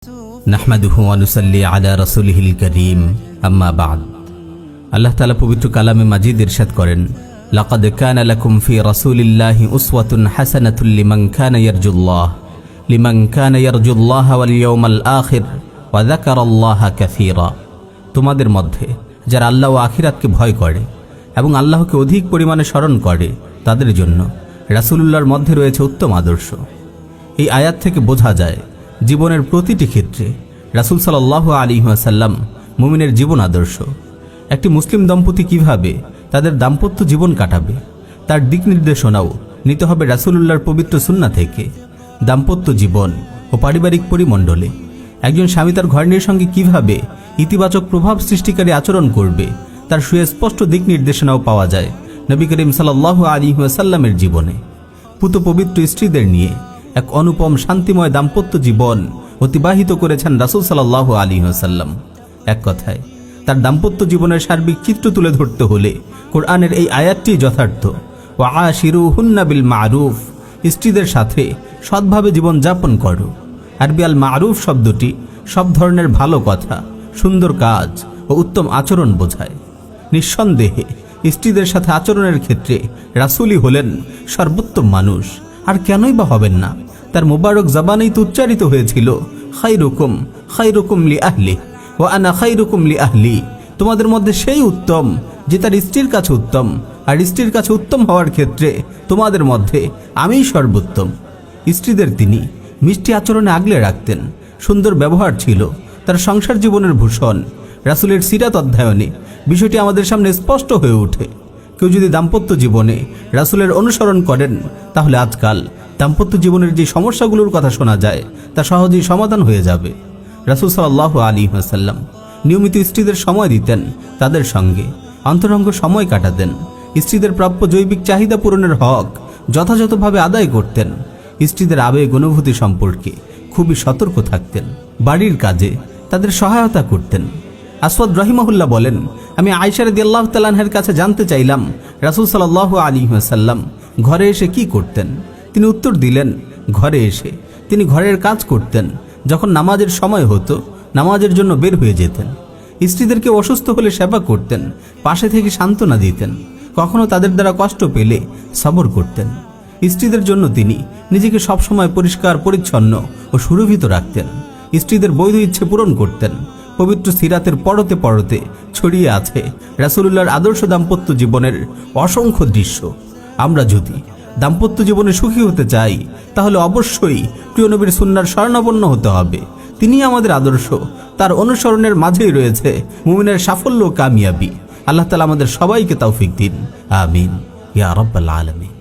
নাহমাদুহু ওয়া নুসাল্লি আলা রাসূলিহিল কারীম আম্মা বা'দ। আল্লাহ তাআলা পবিত্র কালামে মাজিদ ইরশাদ করেন, লাকাদ কানা লাকুম ফি রাসূলিল্লাহি উসওয়াতুন হাসানাতুন লিমান কানা ইয়ারজুল্লাহ ওয়াল ইয়াউমাল আখির ওয়া যাকারাল্লাহা কাসীরা। তোমাদের মধ্যে যারা আল্লাহ ও আখিরাতকে ভয় করে এবং আল্লাহকে অধিক পরিমাণে স্মরণ করে তাদের জন্য রাসূলুল্লাহর মধ্যে রয়েছে উত্তম আদর্শ। এই আয়াত থেকে বোঝা যায় জীবনের প্রতিটি ক্ষেত্রে রাসূল সাল্লাল্লাহু আলাইহি ওয়াসাল্লাম মুমিনের জীবন আদর্শ। একটি মুসলিম দম্পতি কিভাবে তাদের দাম্পত্য জীবন কাটাবে তার দিক নির্দেশনাও নিতে হবে রাসূলুল্লাহর পবিত্র সুন্নাহ থেকে। দাম্পত্য জীবন ও পারিবারিক পরিমণ্ডলে একজন স্বামী তার ঘরণীর সঙ্গে কিভাবে ইতিবাচক প্রভাব সৃষ্টিকারী আচরণ করবে তার সুস্পষ্ট দিক নির্দেশনাও পাওয়া যায় নবী করিম সাল্লাল্লাহু আলাইহি ওয়াসাল্লামের জীবনে। পুত পবিত্র স্ত্রীদের নিয়ে এক অনুপম শান্তিময় দাম্পত্য জীবন অতিবাহিত করেছেন রাসূল সাল্লাল্লাহু আলাইহি ওয়াসাল্লাম। এক কথায় তার দাম্পত্য জীবনের সার্বিক চিত্র তুলে ধরতে হলে কোরআনের এই আয়াতটি যথার্থ। ওয়া আশিরুহুন্না বিল মা'রুফ, স্ত্রীদের সাথে সৎভাবে জীবন যাপন করো। আরবি আল মা'রুফ শব্দটি সব ধরনের ভালো কথা, সুন্দর কাজ ও উত্তম আচরণ বোঝায়। নিঃসন্দেহে স্ত্রীদের সাথে আচরণের ক্ষেত্রে রাসূলই হলেন সর্বোত্তম মানুষ। আর কেনই বা হবেন না, তার মুবারক জবানেই তো উচ্চারিত হয়েছিল, খায়রুকুম খায়রুকুম লি আহলি ওয়া আনা খায়রুকুম লি আহলি। তোমাদের মধ্যে সেই উত্তম যে তার স্ত্রীর কাছে উত্তম, আর স্ত্রীর কাছে উত্তম হওয়ার ক্ষেত্রে তোমাদের মধ্যে আমিই সর্বোত্তম। স্ত্রীদের তিনি মিষ্টি আচরণে আগলে রাখতেন, সুন্দর ব্যবহার ছিল তার সংসার জীবনের ভূষণ। রাসূলের সিরাত অধ্যয়নে বিষয়টি আমাদের সামনে স্পষ্ট হয়ে ওঠে। কেউ যদি দাম্পত্য জীবনে রাসূলের অনুসরণ করেন তাহলে আজকাল দাম্পত্য জীবনের যে সমস্যাগুলোর কথা শোনা যায় তা সহজেই সমাধান হয়ে যাবে। রাসূল সাল্লাল্লাহু আলাইহি ওয়াসাল্লাম নিয়মিত স্ত্রীদের সময় দিতেন, তাদের সঙ্গে অন্তরঙ্গ সময় কাটাতেন, স্ত্রীদের প্রাপ্য জৈবিক চাহিদা পূরণের হক যথাযথভাবে আদায় করতেন, স্ত্রীদের আবেগ অনুভূতি সম্পর্কে খুবই সতর্ক থাকতেন, বাড়ির কাজে তাদের সহায়তা করতেন। আসওয়াদ রাহিমাহুল্লাহ বলেন, আমি আয়েশা রাদিয়াল্লাহু তাআলা আনহার কাছে জানতে চাইলাম রাসূল সাল্লাল্লাহু আলাইহি ওয়াসাল্লাম ঘরে এসে কি করতেন। তিনি উত্তর দিলেন, ঘরে এসে তিনি ঘরের কাজ করতেন। যখন নামাজের সময় হতো নামাজের জন্য বের হয়ে যেতেন। স্ত্রীদেরকে অসুস্থ হলে সেবা করতেন, পাশে থেকে সান্ত্বনা দিতেন, কখনো তাদের দ্বারা কষ্ট পেলে সবর করতেন। স্ত্রীদের জন্য তিনি নিজেকে সবসময় পরিষ্কার পরিচ্ছন্ন ও সুরভিত রাখতেন। স্ত্রীদের বৈধ ইচ্ছে পূরণ করতেন। পবিত্র সিরাতের পরতে পরতে ছড়িয়ে আছে রাসূলুল্লাহর আদর্শ দাম্পত্য জীবনের অসংখ্য দৃশ্য। আমরা যদি দাম্পত্য জীবনে সুখী হতে চাই তাহলে অবশ্যই প্রিয় নবীর সুন্নাহর শরণাপন্ন হতে হবে। তিনি আমাদের আদর্শ, তার অনুসরণের মাঝেই রয়েছে মুমিনের সাফল্য ও কামিয়াবি। আল্লাহ তাআলা আমাদের সবাইকে তৌফিক দিন, আমিন ইয়া রাব্বাল আলামিন।